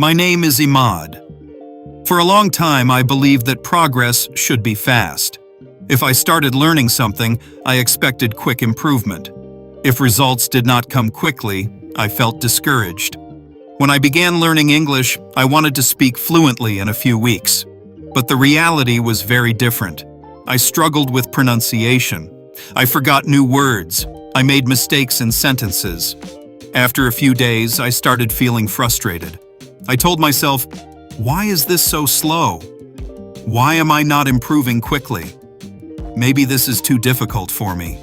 My name is Imad. For a long time, I believed that progress should be fast. If I started learning something, I expected quick improvement. If results did not come quickly, I felt discouraged. When I began learning English, I wanted to speak fluently in a few weeks. But the reality was very different. I struggled with pronunciation. I forgot new words. I made mistakes in sentences. After a few days, I started feeling frustrated. I told myself, why is this so slow? Why am I not improving quickly? Maybe this is too difficult for me.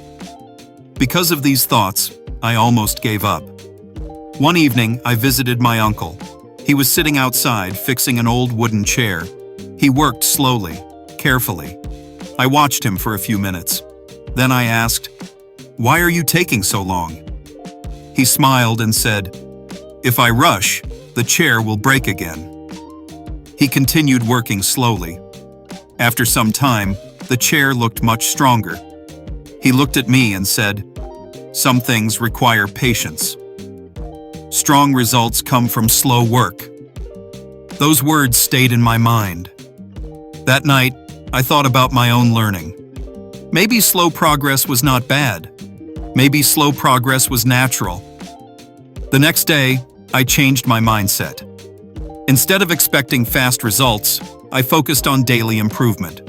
Because of these thoughts, I almost gave up. One evening, I visited my uncle. He was sitting outside, fixing an old wooden chair. He worked slowly, carefully. I watched him for a few minutes. Then I asked, "Why are you taking so long?" He smiled and said, "If I rush, the chair will break again." He continued working slowly. After some time, the chair looked much stronger. He looked at me and said, "Some things require patience. Strong results come from slow work." Those words stayed in my mind. That night, I thought about my own learning. Maybe slow progress was not bad. Maybe slow progress was natural. The next day, I changed my mindset. Instead of expecting fast results, I focused on daily improvement.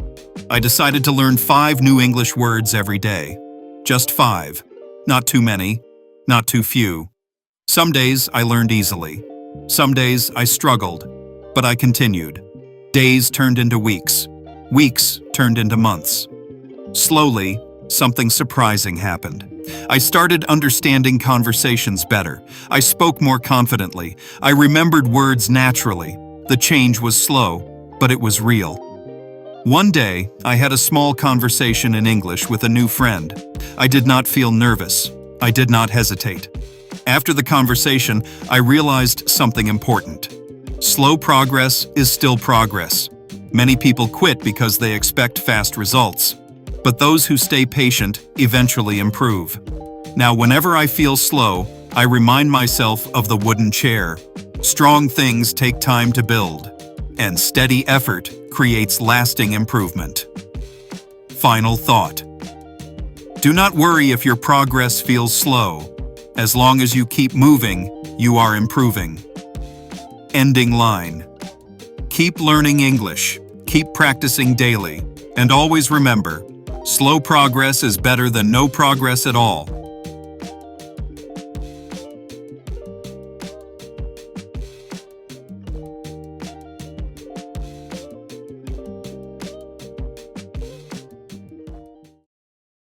I decided to learn 5 new English words every day. Just 5. Not too many, not too few. Some days I learned easily. Some days I struggled, but I continued. Days turned into weeks. Weeks turned into months. Slowly, something surprising happened. I started understanding conversations better. I spoke more confidently. I remembered words naturally. The change was slow, but it was real. One day, I had a small conversation in English with a new friend. I did not feel nervous. I did not hesitate. After the conversation, I realized something important. Slow progress is still progress. Many people quit because they expect fast results. But those who stay patient eventually improve. Now, whenever I feel slow, I remind myself of the wooden chair. Strong things take time to build, and steady effort creates lasting improvement. Final thought. Do not worry if your progress feels slow. As long as you keep moving, you are improving. Ending line. Keep learning English. Keep practicing daily. And always remember, slow progress is better than no progress at all.